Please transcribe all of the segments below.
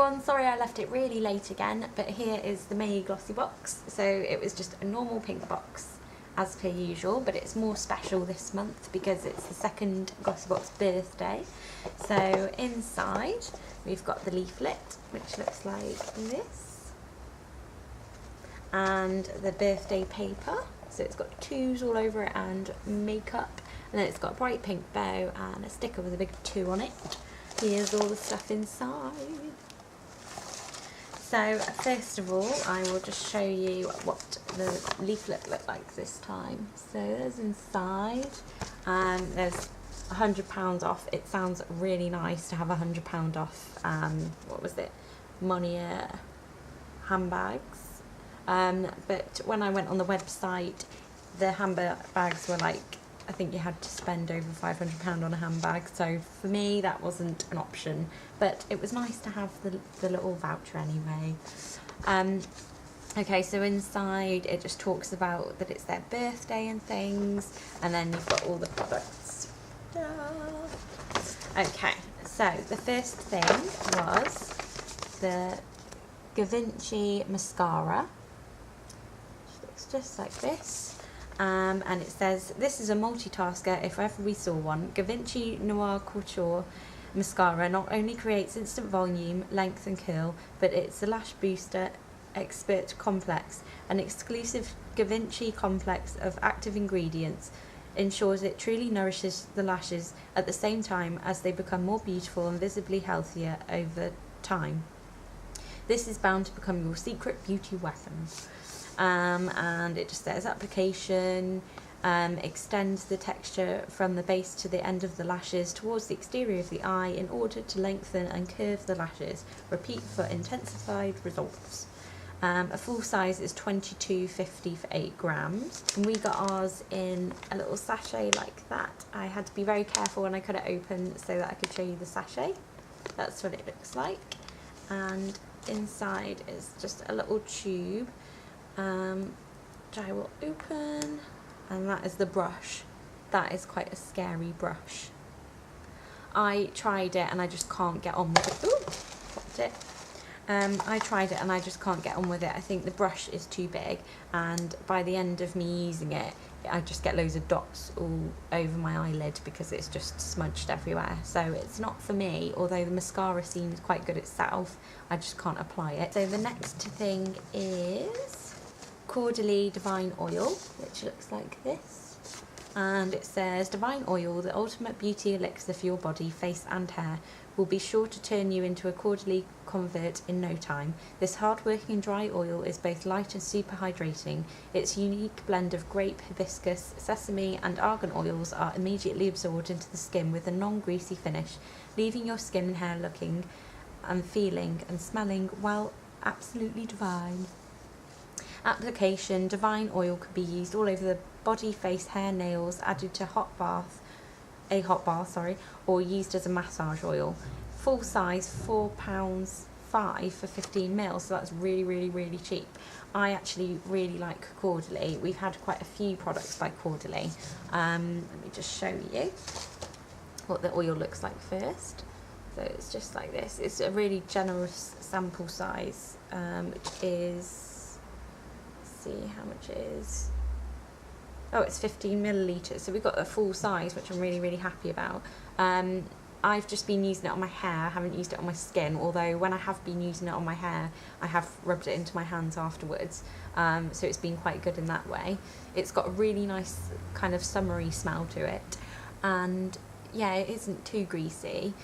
everyone, sorry I left it really late again, but here is the May Glossybox. So it was just a normal pink box as per usual, but it's more special this month because it's the second Glossybox birthday. So inside we've got the leaflet, which looks like this, and the birthday paper. So it's got twos all over it and makeup, and then it's got a bright pink bow and a sticker with a big 2 on it. Here's all the stuff inside. So first of all, I will just show you what the leaflet looked like this time. So there's inside, there's £100 off. It sounds really nice to have £100 off, what was it, Monier handbags. But when I went on the website, the handbags were like, I think you had to spend over £500 on a handbag, so for me that wasn't an option, but it was nice to have the little voucher anyway. Okay, so inside it just talks about that it's their birthday and things, and then you've got all the products. Okay, so the first thing was the Givenchy mascara, which looks just like this. And it says, this is a multitasker if ever we saw one. Givenchy Noir Couture mascara not only creates instant volume, length and curl, but it's a lash booster expert complex. An exclusive Givenchy complex of active ingredients ensures it truly nourishes the lashes at the same time as they become more beautiful and visibly healthier over time. This is bound to become your secret beauty weapon. And it just says application extends the texture from the base to the end of the lashes towards the exterior of the eye in order to lengthen and curve the lashes. Repeat for intensified results. A full size is £22.50 for 8 grams. And we got ours in a little sachet like that. I had to be very careful when I cut it open so that I could show you the sachet. That's what it looks like. And inside is just a little tube, which I will open, and that is the brush. That is quite a scary brush. I tried it and I just can't get on with it. Ooh, popped it. I tried it and I just can't get on with it. I think the brush is too big, and by the end of me using it, I just get loads of dots all over my eyelid because it's just smudged everywhere. So it's not for me, although the mascara seems quite good itself. I just can't apply it. So the next thing is Caudalie Divine Oil, which looks like this. And it says, Divine Oil, the ultimate beauty elixir for your body, face and hair, will be sure to turn you into a Caudalie convert in no time. This hard-working dry oil is both light and super hydrating. Its unique blend of grape, hibiscus, sesame and argan oils are immediately absorbed into the skin with a non-greasy finish, leaving your skin and hair looking and feeling and smelling, well, absolutely divine. Application, Divine Oil could be used all over the body, face, hair, nails, added to a hot bath, or used as a massage oil. Full size, £4.5 for 15 ml, so that's really, really, really cheap. I actually really like Caudalie. We've had quite a few products by Caudalie. Let me just show you what the oil looks like first. So it's just like this. It's a really generous sample size, which is, let's see how much it is. Oh, it's 15 millilitres, so we've got a full size, which I'm really, really happy about. I've just been using it on my hair, I haven't used it on my skin, although when I have been using it on my hair, I have rubbed it into my hands afterwards, so it's been quite good in that way. It's got a really nice kind of summery smell to it, and yeah, it isn't too greasy.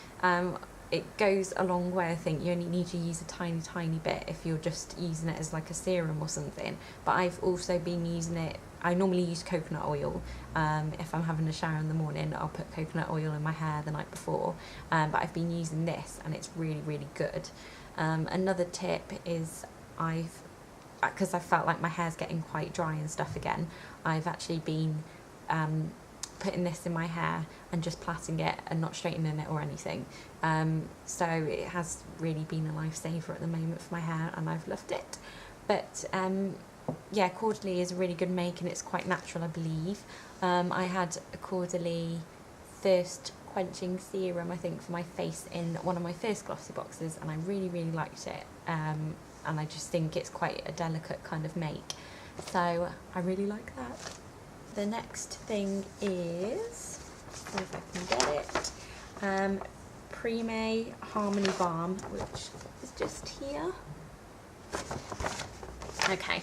It goes a long way. I think you only need to use a tiny, tiny bit if you're just using it as like a serum or something, but I've also been using it, I normally use coconut oil. If I'm having a shower in the morning, I'll put coconut oil in my hair the night before, but I've been using this and it's really, really good. Another tip is because I felt like my hair's getting quite dry and stuff again, I've actually been putting this in my hair and just plaiting it and not straightening it or anything. So it has really been a lifesaver at the moment for my hair, and I've loved it. But yeah, Caudalie is a really good make, and it's quite natural, I believe. I had a Caudalie first quenching serum, I think, for my face in one of my first glossy boxes, and I really, really liked it. And I just think it's quite a delicate kind of make. So I really like that. The next thing is, see if I can get it, May Harmony Balm, which is just here. Okay.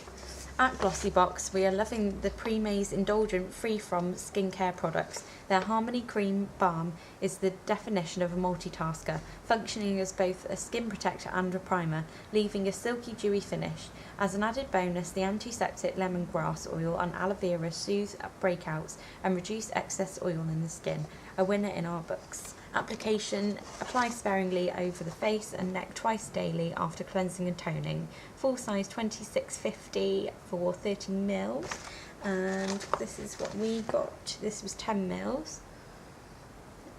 At Glossybox, we are loving the May's indulgent free-from skincare products. Their Harmony Cream Balm is the definition of a multitasker, functioning as both a skin protector and a primer, leaving a silky, dewy finish. As an added bonus, the antiseptic lemongrass oil and aloe vera soothe breakouts and reduce excess oil in the skin, a winner in our books. Application: apply sparingly over the face and neck twice daily after cleansing and toning. Full size 26.50 for 30 mils, and this is what we got. This was 10 mils.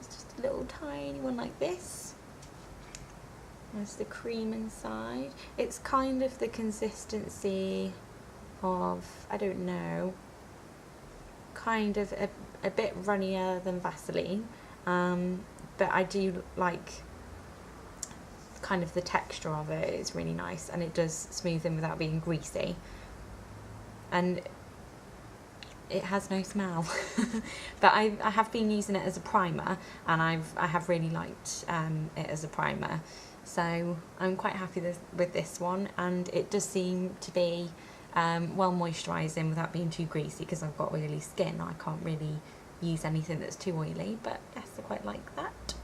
It's just a little tiny one like this. There's the cream inside. It's kind of the consistency of, I don't know, kind of a bit runnier than Vaseline. But I do like kind of the texture of it. It's really nice, and it does smooth in without being greasy, and it has no smell. But I have been using it as a primer, and I have really liked it as a primer, so I'm quite happy with this one, and it does seem to be well moisturising without being too greasy, because I've got oily skin. I can't really use anything that's too oily, but yes, I quite like that.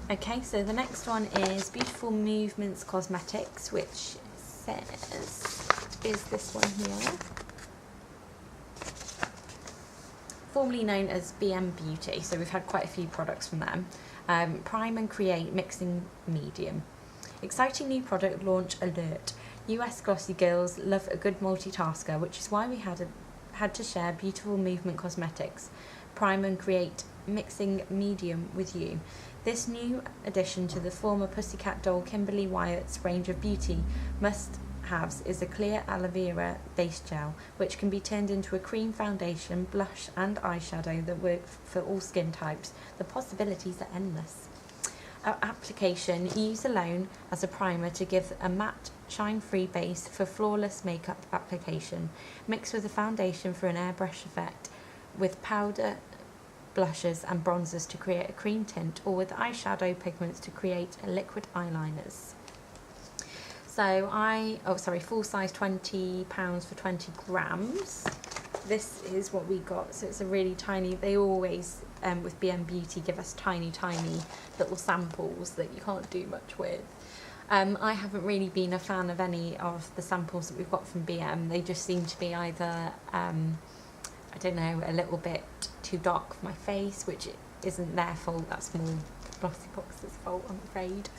Okay, so the next one is Beautiful Movements Cosmetics, which says, is this one here, formerly known as BM Beauty. So we've had quite a few products from them. Prime and Create Mixing Medium. Exciting new product launch alert. US glossy girls love a good multitasker, which is why we had to share Beautiful Movement Cosmetics Prime and Create Mixing Medium with you. This new addition to the former Pussycat doll Kimberly Wyatt's range of beauty must-haves is a clear aloe vera base gel, which can be turned into a cream foundation, blush and eyeshadow that work for all skin types. The possibilities are endless. Application: use alone as a primer to give a matte, shine-free base for flawless makeup application. Mix with a foundation for an airbrush effect, with powder, blushes and bronzers to create a cream tint, or with eyeshadow pigments to create a liquid eyeliners. So full size £20 for 20 grams. This is what we got. So it's a really tiny, they always with BM Beauty give us tiny little samples that you can't do much with. I haven't really been a fan of any of the samples that we've got from BM. They just seem to be either I don't know, a little bit too dark for my face, which isn't their fault, that's more Glossybox's fault, I'm afraid.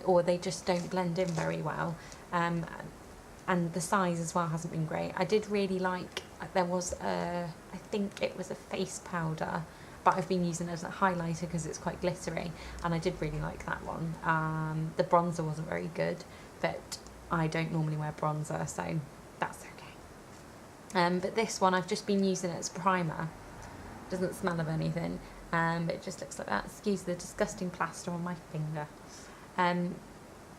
Or they just don't blend in very well. And the size as well hasn't been great. I did really like, there was I think it was a face powder, but I've been using it as a highlighter because it's quite glittery, and I did really like that one. The bronzer wasn't very good, but I don't normally wear bronzer, so that's okay. But this one, I've just been using it as a primer. Doesn't smell of anything, but it just looks like that. Excuse the disgusting plaster on my finger.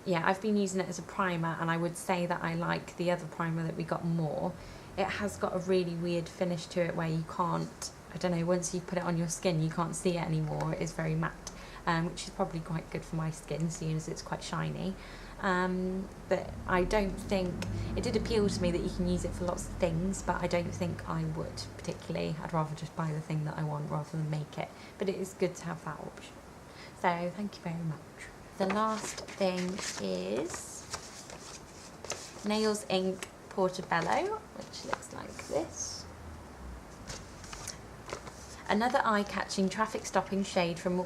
Yeah, I've been using it as a primer, and I would say that I like the other primer that we got more. It has got a really weird finish to it where you can't, I don't know, once you put it on your skin you can't see it anymore. It is very matte, which is probably quite good for my skin, seeing as it's quite shiny. But I don't think, it did appeal to me that you can use it for lots of things, but I don't think I would particularly. I'd rather just buy the thing that I want rather than make it, but it is good to have that option. So thank you very much. The last thing is Nails Ink Portobello, which looks like this. Another eye-catching, traffic-stopping shade from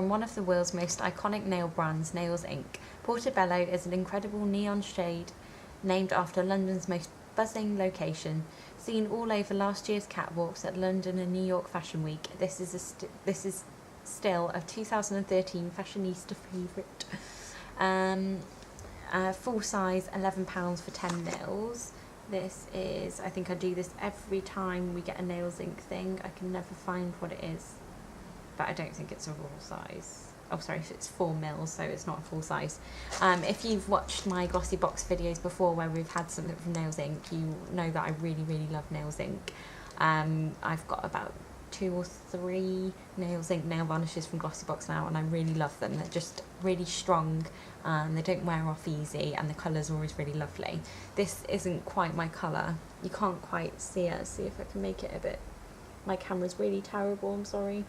one of the world's most iconic nail brands, Nails Ink. Portobello is an incredible neon shade named after London's most buzzing location. Seen all over last year's catwalks at London and New York Fashion Week, this is still a 2013 fashionista favourite. Full size £11 for 10 mils. This is, I think I do this every time we get a Nails Ink thing. I can never find what it is. but I don't think it's a raw size. Oh, sorry, it's 4 mils, so it's not a full size. If you've watched my Glossybox videos before where we've had something from Nails Inc, you know that I really, really love Nails Inc. I've got about 2 or 3 Nails Inc nail varnishes from Glossybox now, and I really love them. They're just really strong, they don't wear off easy, and the colours are always really lovely. This isn't quite my colour. You can't quite see it. See if I can make it a bit. My camera's really terrible, I'm sorry.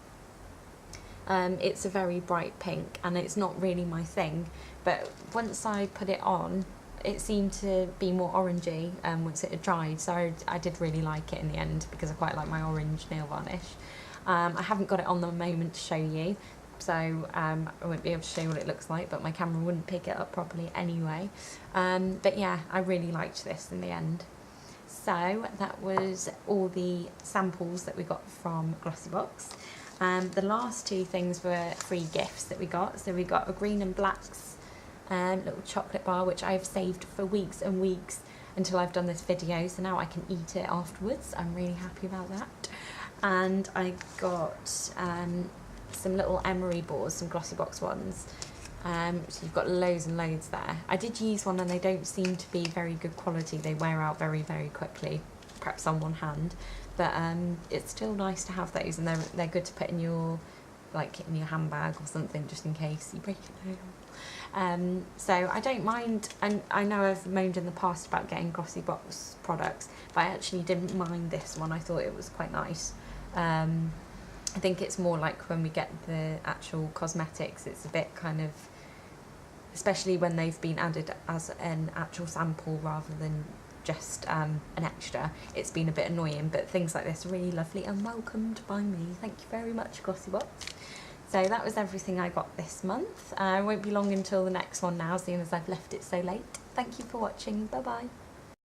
It's a very bright pink, and it's not really my thing, but once I put it on, it seemed to be more orangey once it had dried, so I did really like it in the end, because I quite like my orange nail varnish. I haven't got it on the moment to show you, so I won't be able to show you what it looks like, but my camera wouldn't pick it up properly anyway. But yeah, I really liked this in the end. So that was all the samples that we got from Glossybox. The last 2 things were free gifts that we got. So we got a green and blacks little chocolate bar, which I've saved for weeks and weeks until I've done this video, so now I can eat it afterwards. I'm really happy about that. And I got some little emery boards, some Glossybox ones. So you've got loads and loads there. I did use one, and they don't seem to be very good quality. They wear out very, very quickly, perhaps on one hand. But it's still nice to have those, and they're good to put in your handbag or something, just in case you break a nail. So I don't mind. I know I've moaned in the past about getting Glossybox products, but I actually didn't mind this one. I thought it was quite nice. I think it's more like when we get the actual cosmetics, it's a bit kind of, especially when they've been added as an actual sample rather than just an extra, it's been a bit annoying, but things like this are really lovely and welcomed by me. Thank you very much, Glossybox. So that was everything I got this month. It won't be long until the next one now, seeing as I've left it so late. Thank you for watching. Bye bye.